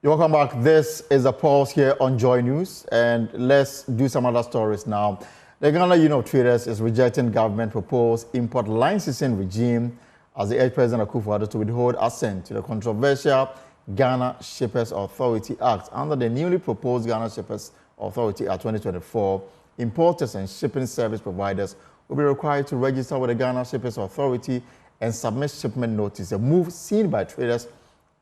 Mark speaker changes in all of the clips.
Speaker 1: You're welcome back. This is a pause here on Joy News, and let's do some other stories now. The Ghana Union of Traders is rejecting government proposed import licensing regime as they urge President Akufo-Addo to withhold assent to the controversial Ghana Shippers Authority Act. Under the newly proposed Ghana Shippers Authority Act 2024, importers and shipping service providers will be required to register with the Ghana Shippers Authority and submit shipment notice, a move seen by traders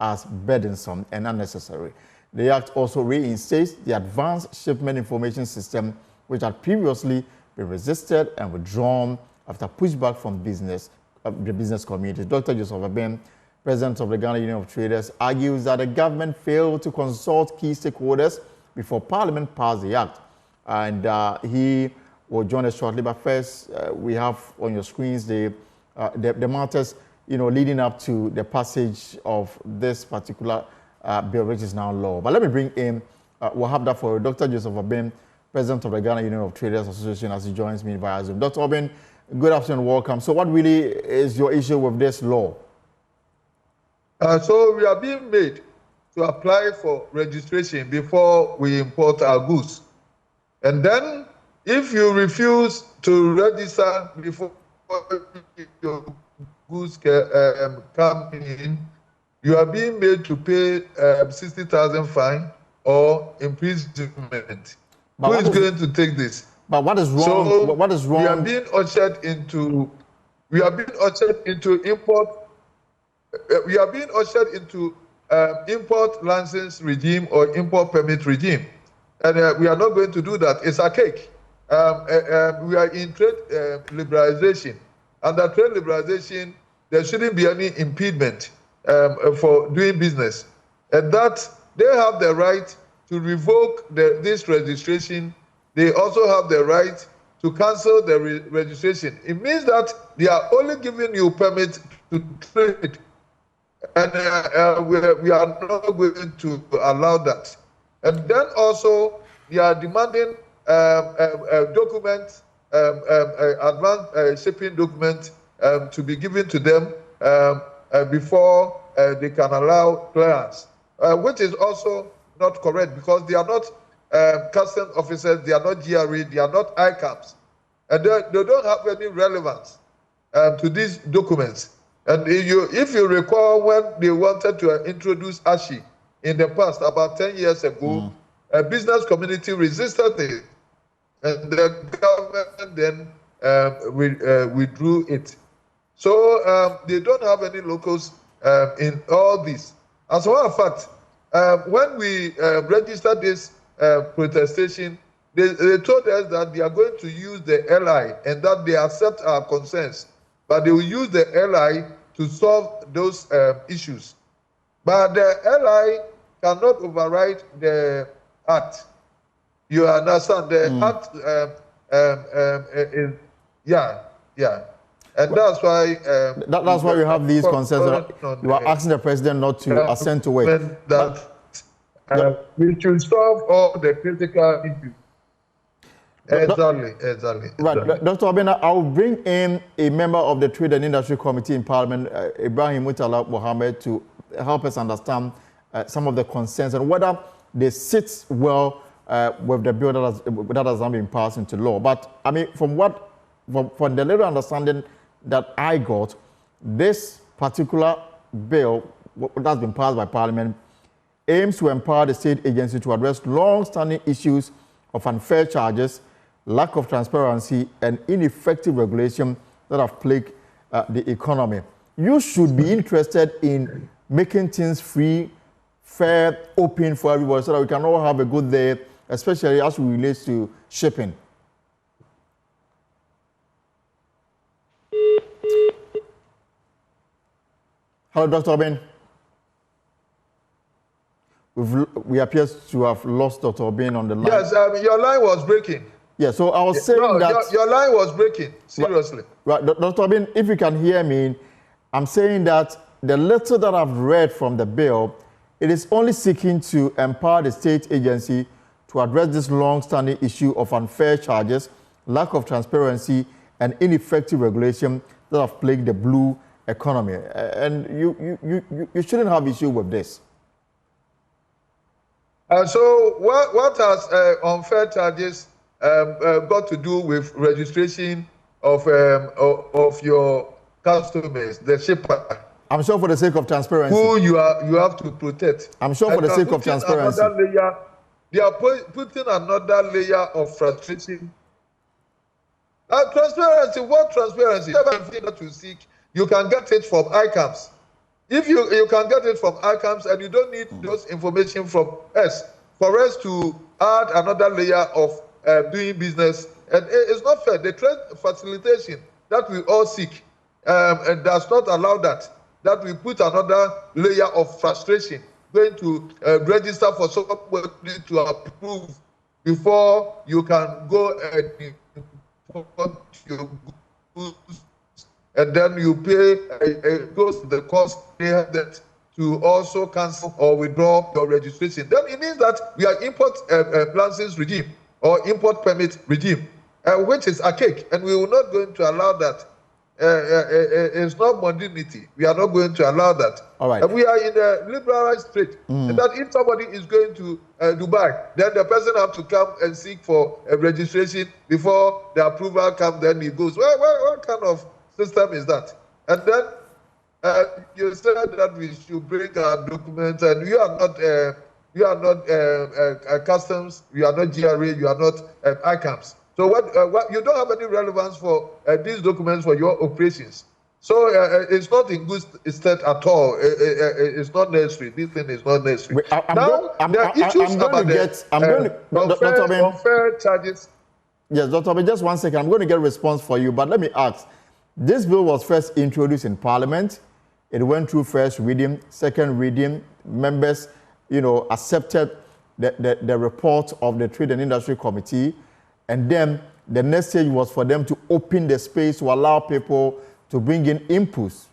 Speaker 1: as burdensome and unnecessary. The Act also reinstates the Advanced Shipment Information System, which had previously been resisted and withdrawn after pushback from the business community. Dr. Joseph Abem, President of the Ghana Union of Traders, argues that the government failed to consult key stakeholders before Parliament passed the Act. And he will join us shortly. But first, we have on your screens the matters leading up to the passage of this particular bill, which is now law. But let me bring in, we'll have that for Dr. Joseph Abem, President of the Ghana Union of Traders Association, as he joins me via Zoom. Dr. Abem, good afternoon, welcome. So what really is your issue with this law?
Speaker 2: So we are being made to apply for registration before we import our goods. And then if you refuse to register before your goods come in, you are being made to pay 60,000 fine or imprisonment. Who is going to take this?
Speaker 1: But what is wrong?
Speaker 2: So
Speaker 1: what is wrong?
Speaker 2: We are being ushered into import. We are being ushered into import license regime or import permit regime, and we are not going to do that. It's archaic. We are in trade liberalization. Under trade liberalization, there shouldn't be any impediment for doing business, and that they have the right to revoke this registration. They also have the right to cancel the registration. It means that they are only giving you permit to trade, and we are not going to allow that. And then also they are demanding documents, advanced shipping documents to be given to them before they can allow clearance, which is also not correct because they are not customs officers, they are not GRA, they are not ICAPs, and they don't have any relevance to these documents. And if you recall, when they wanted to introduce ASHI in the past, about 10 years ago, a business community resisted it, and the government then withdrew it. So they don't have any locals in all this. As a matter of fact, when we registered this protestation, they told us that they are going to use the LI and that they accept our concerns, but they will use the LI to solve those issues. But the LI cannot override the Act. You understand? The Act is, yeah. And that's why...
Speaker 1: that's why we have these concerns. You are asking the president not to assent to it. We
Speaker 2: should solve all the critical issues. Exactly.
Speaker 1: Right, Dr. Abena, I'll bring in a member of the Trade and Industry Committee in Parliament, Ibrahim Mutala Mohammed, to help us understand some of the concerns and whether they sit well with the bill that has now been passed into law. But I mean, from the little understanding that I got, this particular bill that's been passed by Parliament aims to empower the state agency to address long-standing issues of unfair charges, lack of transparency, and ineffective regulation that have plagued the economy. You should be interested in making things free, fair, open for everybody so that we can all have a good day, especially as it relates to shipping. Hello, Dr. Obin. We appear to have lost Dr. Obin on the line.
Speaker 2: Yes, your line was breaking.
Speaker 1: Yeah, so I was saying that...
Speaker 2: Your line was breaking, seriously.
Speaker 1: Right, Dr. Obin, if you can hear me, I'm saying that the letter that I've read from the bill, it is only seeking to empower the state agency to address this long-standing issue of unfair charges, lack of transparency, and ineffective regulation that have plagued the blue economy. And you shouldn't have issue with this.
Speaker 2: So what has unfair charges got to do with registration of your customers, the shipper?
Speaker 1: I'm sure for the sake of transparency.
Speaker 2: Who you have to protect.
Speaker 1: I'm sure for the sake of transparency.
Speaker 2: They are putting another layer of frustration. Transparency, what transparency? Everything that you seek, you can get it from ICAMS. If you can get it from ICAMS and you don't need those information from us, for us to add another layer of doing business, and it's not fair. The trade facilitation that we all seek and does not allow that we put another layer of frustration, going to register for somebody to approve before you can go and import your goods, and then you pay, it goes to the cost they have that to also cancel or withdraw your registration. Then it means that we are import license regime or import permit regime, which is archaic, and we will not going to allow that. It's not modernity. We are not going to allow that.
Speaker 1: All right.
Speaker 2: And we are in a liberalized state. That if somebody is going to Dubai, then the person has to come and seek for a registration before the approval comes. Then he goes. What kind of system is that? And then you said that we should bring our documents, and you are not customs. You are not GRA. You are not ICAMS. So what you don't have any relevance for these documents for your operations. So it's not in good state at all. It's not necessary. This thing is not necessary. Unfair charges.
Speaker 1: Yes, Dr. Abe, just 1 second. I'm going to get a response for you, but let me ask. This bill was first introduced in Parliament. It went through first reading, second reading. Members, accepted the report of the Trade and Industry Committee. And then the next stage was for them to open the space to allow people to bring in inputs,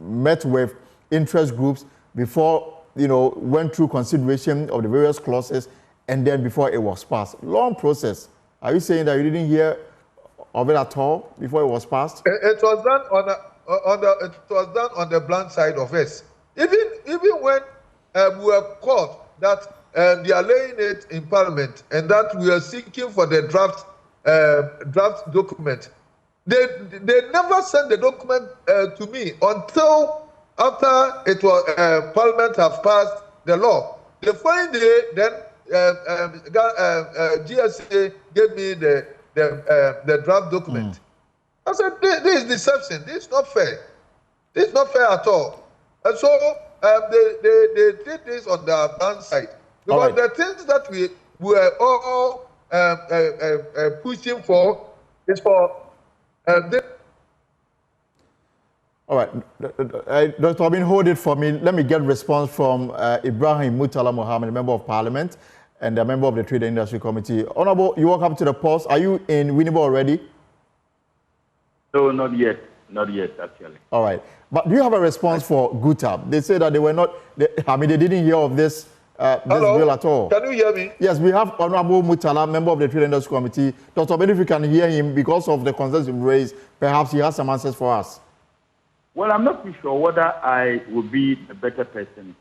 Speaker 1: met with interest groups before, went through consideration of the various clauses, and then before it was passed. Long process. Are you saying that you didn't hear of it at all before it was passed?
Speaker 2: It was done on the blunt side of us. Even when we were caught that they are laying it in Parliament and that we are seeking for the draft document. They never sent the document to me until after it was Parliament have passed the law. The following day, then GSA gave me the draft document. I said, this is deception. This is not fair. This is not fair at all. And so they did this on the blunt side. Because the things that we were all pushing for is for
Speaker 1: All right, Dr. Obin, hold it for me. Let me get response from Ibrahim Mutala Mohammed, Member of Parliament and a member of the Trade and Industry Committee. Honorable, you welcome to the pulse. Are you in Winneba already?
Speaker 3: No, not yet. Not yet, actually.
Speaker 1: All right. But do you have a response for GUTA? They say that they were not, they didn't hear of this bill at all.
Speaker 2: Can you hear me?
Speaker 1: Yes, we have Honorable Mutala, member of the Trade and Industry Committee. Dr. Ben, if you can hear him, because of the concerns you've raised, perhaps he has some answers for us.
Speaker 3: Well, I'm not too sure whether I would be a better person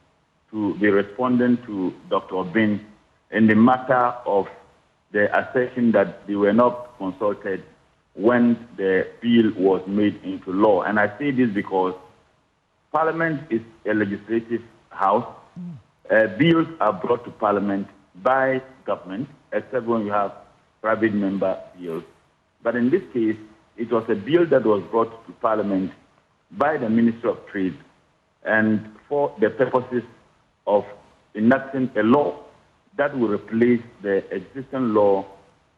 Speaker 3: to be responding to Dr. Bin in the matter of the assertion that they were not consulted when the bill was made into law. And I say this because Parliament is a legislative house. Bills are brought to Parliament by government, except when you have private member bills. But in this case, it was a bill that was brought to Parliament by the Ministry of Trade and for the purposes of enacting a law that will replace the existing law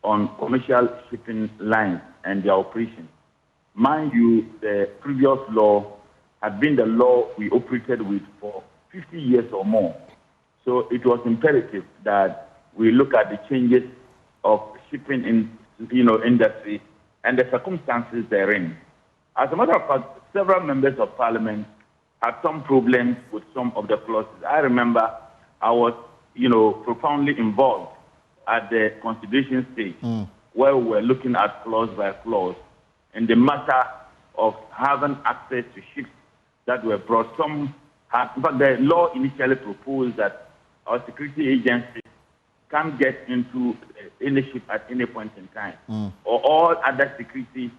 Speaker 3: on commercial shipping lines and their operation. Mind you, the previous law had been the law we operated with for 50 years or more. So it was imperative that we look at the changes of shipping industry and the circumstances therein. As a matter of fact, several members of Parliament had some problems with some of the clauses. I remember I was, profoundly involved at the consideration stage where we were looking at clause by clause in the matter of having access to ships that were brought. In fact, the law initially proposed that our security agencies can't get into any ship at any point in time, or all other security,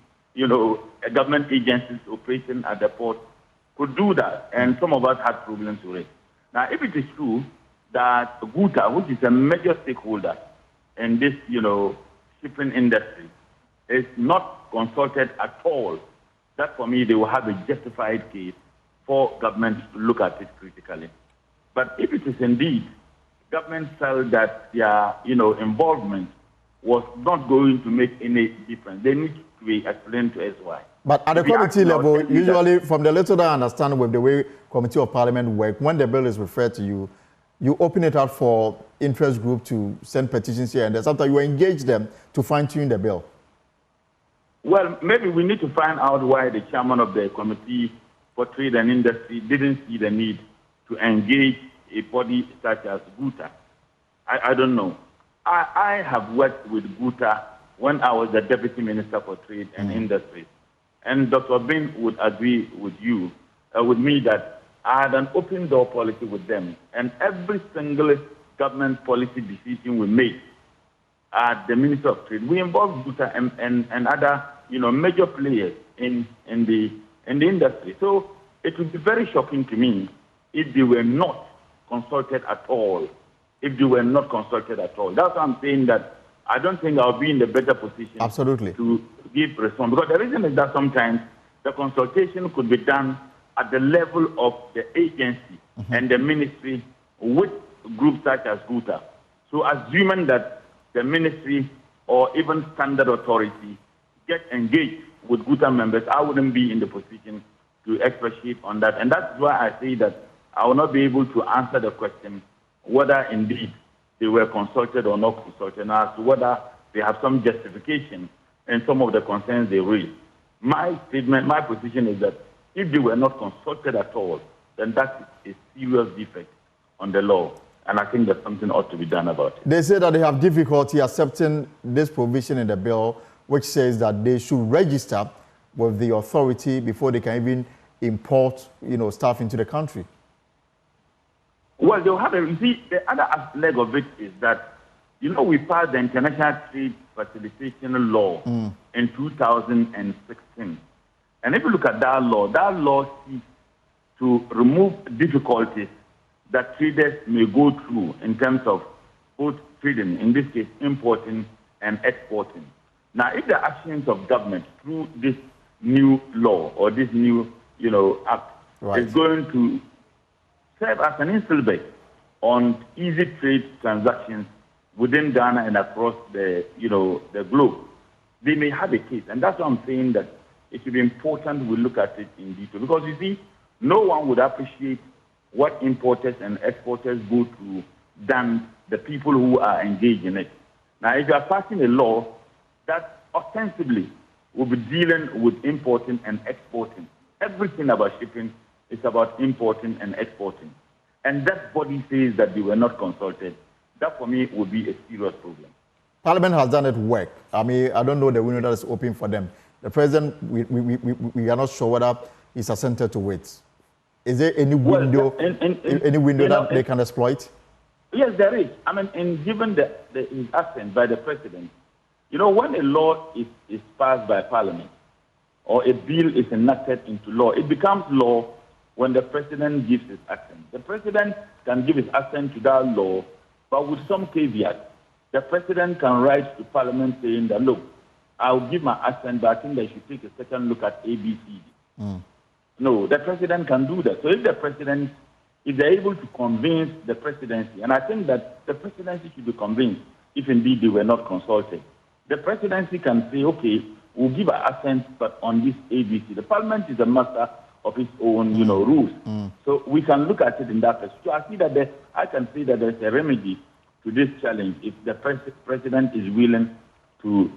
Speaker 3: government agencies operating at the port could do that, and some of us had problems with it. Now, if it is true that GUTA, which is a major stakeholder in this, shipping industry, is not consulted at all, that for me, they will have a justified case for government to look at it critically. But if it is indeed government felt that their, involvement was not going to make any difference, they need to be explained to us why.
Speaker 1: But at the committee level, usually from the little that I understand with the way Committee of Parliament work, when the bill is referred to you, you open it up for interest group to send petitions here and there. Sometimes you engage them to fine-tune the bill.
Speaker 3: Well, maybe we need to find out why the chairman of the Committee for Trade and Industry didn't see the need to engage a body such as GUTA. I don't know. I have worked with GUTA when I was the Deputy Minister for Trade and Industry. And Dr. Bin would agree with you, with me, that I had an open door policy with them. And every single government policy decision we made at the Minister of Trade, we involved GUTA and other, major players in the industry. So it would be very shocking to me if they were not consulted at all. If they were not consulted at all. That's why I'm saying that I don't think I'll be in the better position
Speaker 1: Absolutely.
Speaker 3: to give response. Because the reason is that sometimes the consultation could be done at the level of the agency and the ministry with groups such as GUTA. So assuming that the ministry or even standard authority get engaged with GUTA members, I wouldn't be in the position to expatiate on that. And that's why I say that I will not be able to answer the question whether indeed they were consulted or not consulted, and as to whether they have some justification in some of the concerns they raised. My statement, my position is that if they were not consulted at all, then that is a serious defect on the law, and I think that something ought to be done about it.
Speaker 1: They say that they have difficulty accepting this provision in the bill, which says that they should register with the authority before they can even import, stuff into the country.
Speaker 3: Well, they'll have you see, the other leg of it is that, we passed the International Trade Facilitation Law in 2016. And if you look at that law seeks to remove difficulties that traders may go through in terms of both trading, in this case, importing and exporting. Now, if the actions of government through this new law or this new, act is going to serve as an instrument on easy trade transactions within Ghana and across the globe, they may have a case. And that's why I'm saying that it should be important we look at it in detail. Because you see, no one would appreciate what importers and exporters go through than the people who are engaged in it. Now, if you are passing a law that ostensibly will be dealing with importing and exporting, everything about shipping is about importing and exporting, and that body says that they were not consulted, that for me would be a serious problem.
Speaker 1: Parliament has done its work. I mean, I don't know the window that is open for them. The president, we are not sure whether he's assented to it. Is there any window, that they can exploit?
Speaker 3: Yes, there is. I mean, given his assent by the president, when a law is passed by Parliament or a bill is enacted into law, it becomes law when the president gives his assent. The president can give his assent to that law, but with some caveats. The president can write to Parliament saying that, look, I'll give my assent, but I think they should take a second look at ABCD. No, the president can do that. So if they're able to convince the presidency, and I think that the presidency should be convinced if indeed they were not consulted, the presidency can say, okay, we'll give our assent, but on this ABC. The Parliament is a master of its own, rules. So we can look at it in that perspective. So I can say that there's a remedy to this challenge if the president is willing to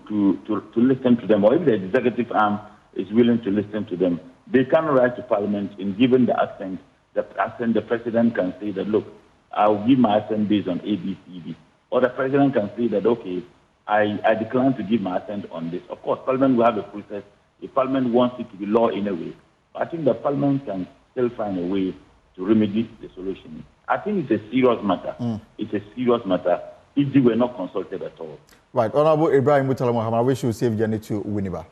Speaker 3: listen to them, or if the executive arm is willing to listen to them. They can write to Parliament in giving the assent. The president can say that, look, I'll give my assent based on ABCD. Or the president can say that, okay, I decline to give my assent on this. Of course, Parliament will have a process. If Parliament wants it to be law in a way, I think the Parliament can still find a way to remedy the solution. I think it's a serious matter. It's a serious matter. if they were not consulted at all.
Speaker 1: Right. Honorable Ibrahim Murtala Muhammad, I wish you safe journey to Winneba.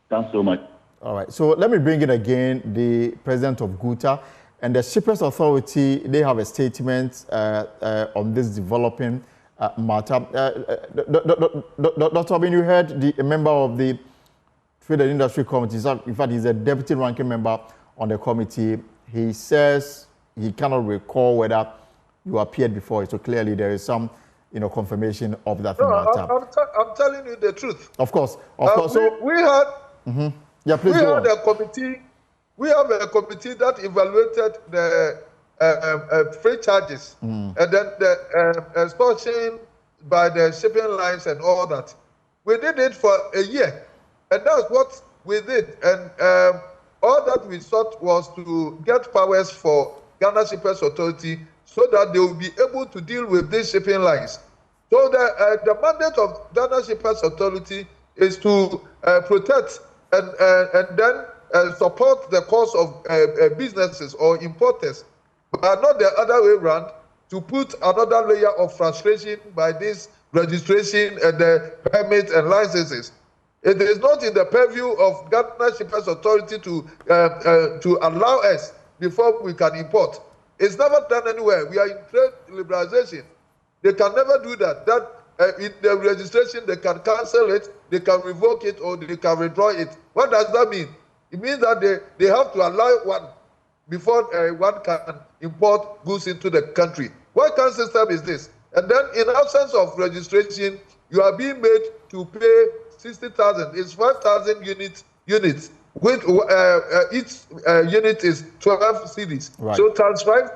Speaker 3: Thanks so much.
Speaker 1: All right. So let me bring in again the president of GUTA and the Shippers Authority. They have a statement on this developing matter. Dr. Obin, you heard a member of the Trade and Industry Committee. In fact, he's a deputy ranking member on the committee. He says he cannot recall whether you appeared before. So clearly there is some, confirmation of that matter.
Speaker 2: I'm telling you the truth.
Speaker 1: Of course. So
Speaker 2: we had.
Speaker 1: Mm-hmm. Yeah, please
Speaker 2: we
Speaker 1: go
Speaker 2: had
Speaker 1: on.
Speaker 2: a committee. We have a committee that evaluated the freight charges and then the extortion by the shipping lines and all that. We did it for a year, and that's what we did. And all that we sought was to get powers for Ghana Shippers Authority so that they will be able to deal with these shipping lines. So the mandate of Ghana Shippers Authority is to protect and then support the cause of businesses or importers, but not the other way around, to put another layer of frustration by this registration and the permits and licenses. It is not in the purview of Ghana Shippers Authority to allow us before we can import. It's never done anywhere. We are in trade liberalization. They can never do that. In the registration, they can cancel it, they can revoke it, or they can withdraw it. What does that mean? It means that they have to allow one before one can import goods into the country. What kind of system is this? And then in absence of registration, you are being made to pay 60,000. It's 5,000 units. With each unit is 12 cedis. Right. So times 5.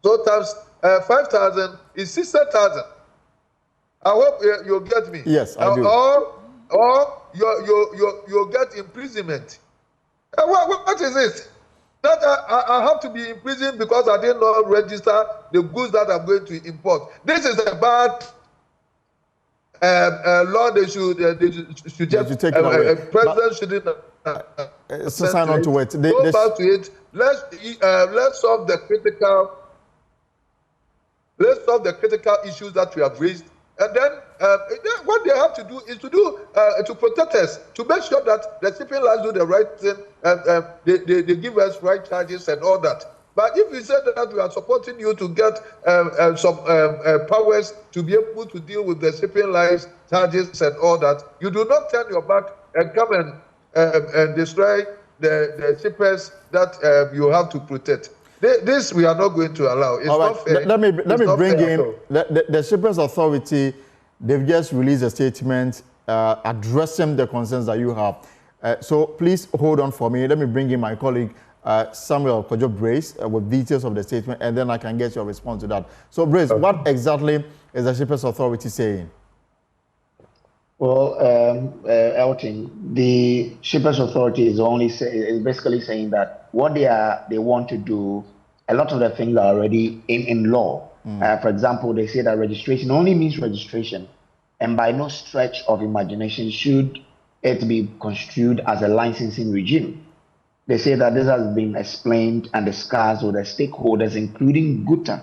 Speaker 2: So times 5,000 is 60,000. I hope you'll get me.
Speaker 1: Yes, I do.
Speaker 2: Or you'll get imprisonment. What is it? That I have to be in prison because I did not register the goods that I'm going to import. This is a bad law. They should just
Speaker 1: take it away.
Speaker 2: President shouldn't
Speaker 1: sign on to it.
Speaker 2: Go back to it. Let's solve the critical. Let's solve the critical issues that we have raised. And then what they have to do is to protect us, to make sure that the shipping lines do the right thing, and they give us right charges and all that. But if we say that we are supporting you to get some powers to be able to deal with the shipping lines, charges and all that, you do not turn your back and come and destroy the shippers that you have to protect. This we are not going to allow. It's not fair.
Speaker 1: Let me bring in the Shippers Authority. They've just released a statement addressing the concerns that you have. So please hold on for me. Let me bring in my colleague Samuel Kojo Brace with details of the statement, and then I can get your response to that. So Brace, what exactly is the Shippers Authority saying?
Speaker 4: Well, Elton, the Shippers Authority is basically saying that what they want to do, a lot of the things are already in law. For example, they say that registration only means registration, and by no stretch of imagination should it be construed as a licensing regime. They say that this has been explained and discussed with the stakeholders, including GUTA.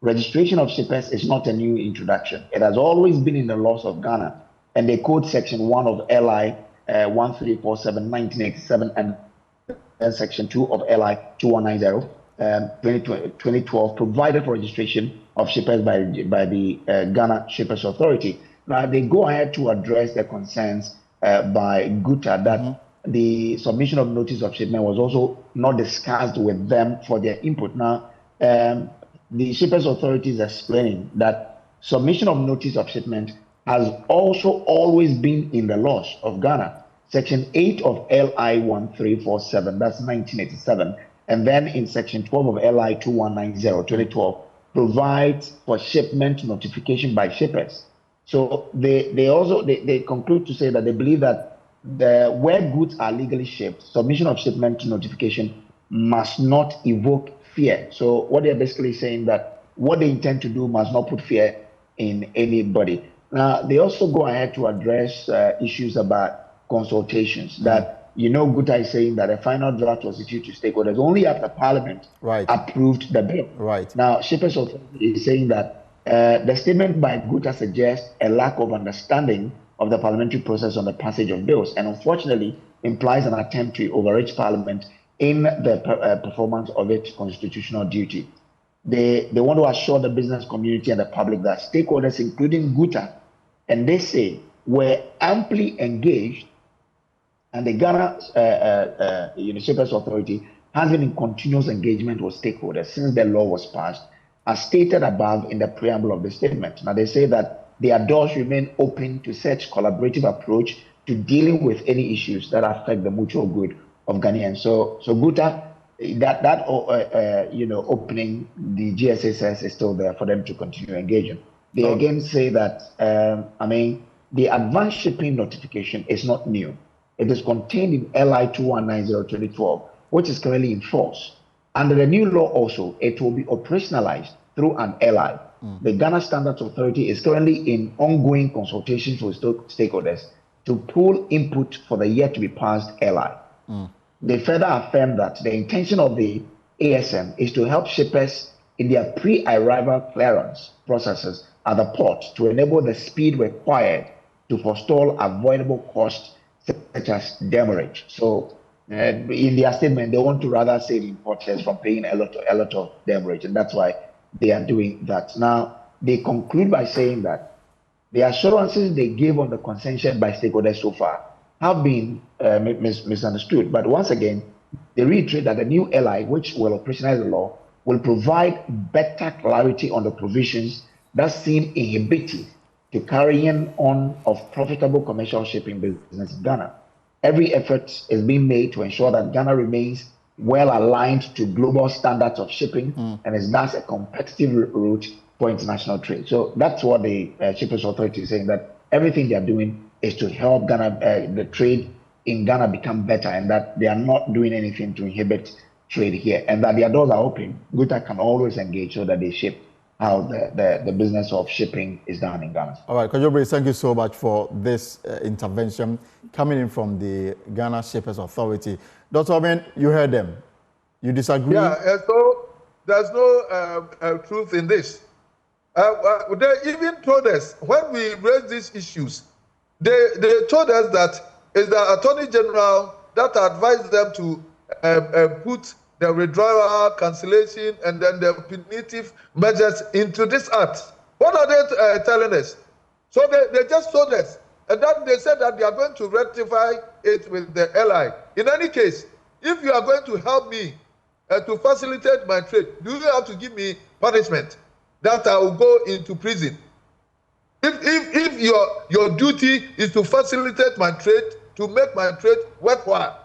Speaker 4: Registration of shippers is not a new introduction. It has always been in the laws of Ghana. And they quote Section 1 of LI 1347, 1987, and Section 2 of LI 2190, 2012, provided for registration of shippers by the Ghana Shippers Authority. Now, they go ahead to address the concerns by GUTA that the submission of notice of shipment was also not discussed with them for their input. Now, the Shippers Authority is explaining that submission of notice of shipment has also always been in the laws of Ghana. Section 8 of LI 1347, that's 1987, and then in Section 12 of LI 2190, 2012, provides for shipment notification by shippers. So they conclude to say that they believe that where goods are legally shipped, submission of shipment notification must not evoke fear. So what they're basically saying that what they intend to do must not put fear in anybody. Now, they also go ahead to address issues about consultations that, GUTA is saying that a final draft was issued to stakeholders only after Parliament approved the bill.
Speaker 1: Right.
Speaker 4: Now, Shippers Authority is saying that The statement by GUTA suggests a lack of understanding of the parliamentary process on the passage of bills, and unfortunately implies an attempt to overreach Parliament in the performance of its constitutional duty. They want to assure the business community and the public that stakeholders, including GUTA, and they say were amply engaged, and the Ghana Shippers Authority has been in continuous engagement with stakeholders since the law was passed, as stated above in the preamble of the statement. Now, they say that their doors remain open to such collaborative approach to dealing with any issues that affect the mutual good of Ghanaians. So GUTA, opening, the GSA says is still there for them to continue engaging. They again say that, the advanced shipping notification is not new. It is contained in LI 2190-2012, which is currently in force. Under the new law also, it will be operationalized through an LI. The Ghana Standards Authority is currently in ongoing consultations with stakeholders to pool input for the yet to be passed LI. They further affirm that the intention of the ASM is to help shippers in their pre-arrival clearance processes at the port to enable the speed required to forestall avoidable costs such as demurrage. So in their statement, they want to rather save importers from paying a lot of demurrage, and that's why they are doing that. Now, they conclude by saying that the assurances they gave on the consensus by stakeholders so far have been misunderstood. But once again, they reiterate that the new LI, which will operationalize the law, will provide better clarity on the provisions that seem inhibitive to carrying on of profitable commercial shipping business in Ghana. Every effort is being made to ensure that Ghana remains well aligned to global standards of shipping and is thus a competitive route for international trade. So that's what the Shippers Authority is saying, that everything they are doing is to help Ghana, the trade in Ghana become better, and that they are not doing anything to inhibit trade here, and that their doors are open. GUTA can always engage so that they ship how the business of shipping is done in Ghana.
Speaker 1: All right, Kojobre, thank you so much for this intervention coming in from the Ghana Shippers Authority. Dr. Oben, you heard them. You disagree?
Speaker 2: Yeah, so there's no truth in this. They even told us, when we raised these issues, they told us that it's the Attorney General that advised them to put the withdrawal, cancellation, and then the punitive measures into this act. What are they telling us? So they just told us, and then they said that they are going to rectify it with the LI. In any case, if you are going to help me to facilitate my trade, do you have to give me punishment that I will go into prison? If your duty is to facilitate my trade, to make my trade worthwhile,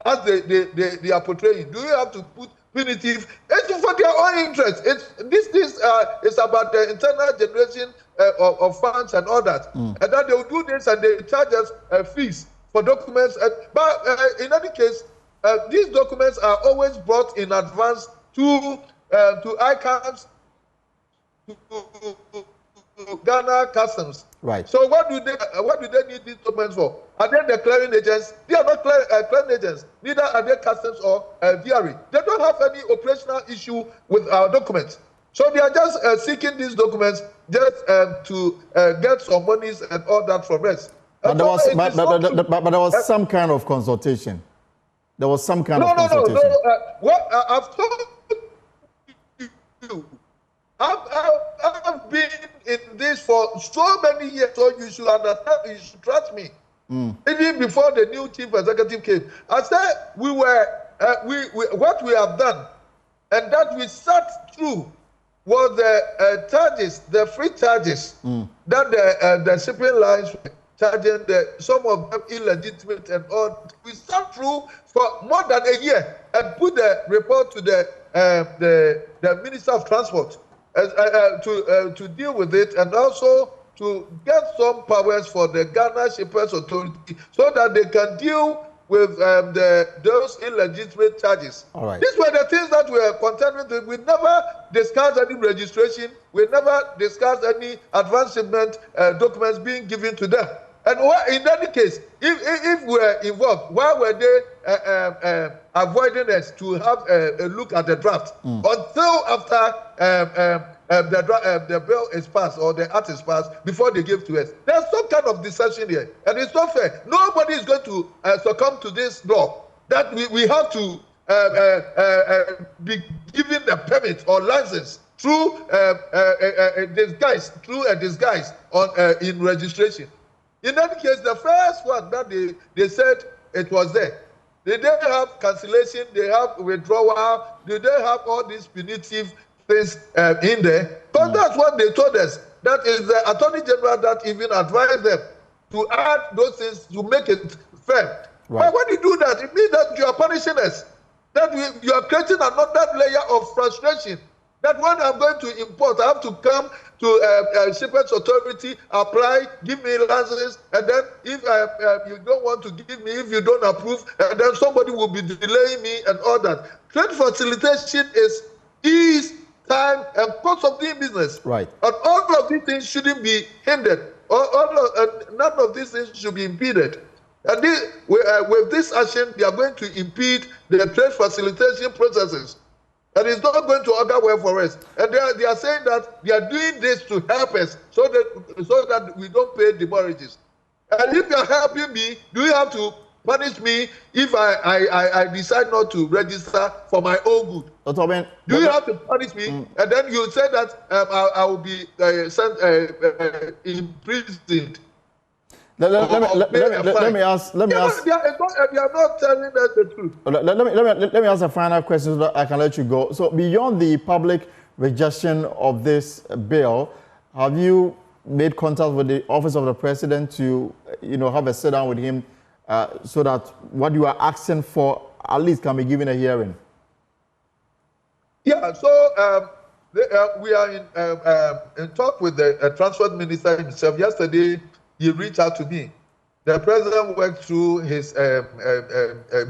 Speaker 2: as they are portraying, do you have to put punitive? It's for their own interest. This is about the internal generation of funds and all that. And that they will do this and they charge us fees for documents. But in any case, these documents are always brought in advance to ICANNs, to Ghana Customs.
Speaker 1: Right.
Speaker 2: So what do they need these documents for? Are they the clearing agents? They are not clearing agents. Neither are they customs or DRE. They don't have any operational issue with our documents. So they are just seeking these documents just to get some monies and all that from us.
Speaker 1: But there was some kind of consultation. There was some kind of consultation.
Speaker 2: No. What I've told you, I've been in this for so many years, so you should understand, you should trust me. Even before the new chief executive came, I said what we have done, and that we sat through was the charges, the free charges that the shipping lines were charging, some of them illegitimate and all. We sat through for more than a year and put the report to the Minister of Transport to deal with it, and also to get some powers for the Ghana Shippers Authority so that they can deal with those illegitimate charges.
Speaker 1: All right. These
Speaker 2: were the things that we were contending with. We never discussed any registration. We never discussed any advance shipment documents being given to them. And in any case, if we were involved, why were they avoiding us to have a look at the draft until after the bill is passed or the act is passed before they give to us. There's some kind of deception here, and it's not fair. Nobody is going to succumb to this law that we have to be given a permit or license through a disguise on in registration. In any case, the first one that they said it was there. They don't have cancellation, they have withdrawal, they don't have all these punitive things in there. But that's what they told us. That is the Attorney General that even advised them to add those things to make it fair. Right. But when you do that, it means that you are punishing us. That you are creating another layer of frustration. That when I'm going to import, I have to come to Shipments Authority, apply, give me license, and then if you don't want to give me, if you don't approve, and then somebody will be delaying me and all that. Trade facilitation is time and cost of doing business.
Speaker 1: Right.
Speaker 2: And all of these things shouldn't be hindered. None of these things should be impeded. And with this action, they are going to impede the trade facilitation processes. And it's not going to augur well for us. And they are saying that they are doing this to help us so that we don't pay demurrages. And if you are helping me, do you have to punish me if I decide not to register for my own good?
Speaker 1: Dr. Ben,
Speaker 2: do you have to punish me? And then you say that I will be sent imprisoned.
Speaker 1: Let me ask.
Speaker 2: They are not telling us the truth.
Speaker 1: Let me ask a final question so that I can let you go. So beyond the public rejection of this bill, have you made contact with the Office of the President to, have a sit down with him so that what you are asking for at least can be given a hearing?
Speaker 2: Yeah. So we are in talk with the Transport Minister himself. Yesterday, he reached out to me. The president worked through his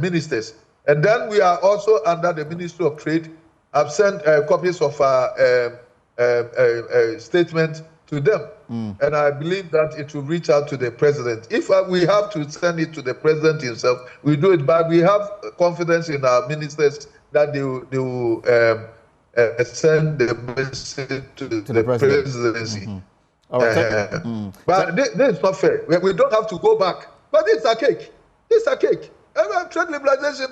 Speaker 2: ministers. And then we are also under the Ministry of Trade. I've sent copies of our statement to them. And I believe that it will reach out to the president. If we have to send it to the president himself, we do it. But we have confidence in our ministers that they will send the message to the presidency.
Speaker 1: All right.
Speaker 2: But this is not fair. We don't have to go back. But it's a cake. It's a cake. And trade liberalization,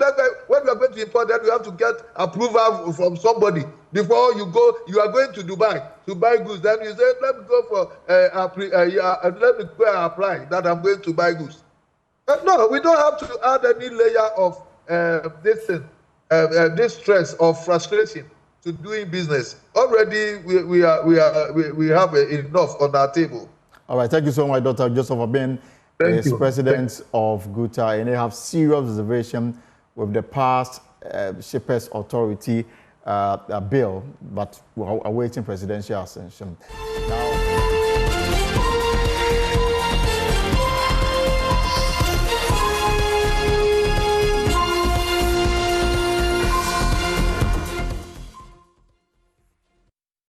Speaker 2: when we are going to import that, we have to get approval from somebody. Before you go, you are going to Dubai to buy goods. Then you say, let me go for, let me go and apply that I'm going to buy goods. But no, we don't have to add any layer of this thing, this stress or frustration to doing business. Already, we have enough on our table.
Speaker 1: All right. Thank you so much, Dr. Joseph, for being president of GUTA. And they have serious reservation with the past Shippers Authority bill, but we're awaiting presidential ascension. Now,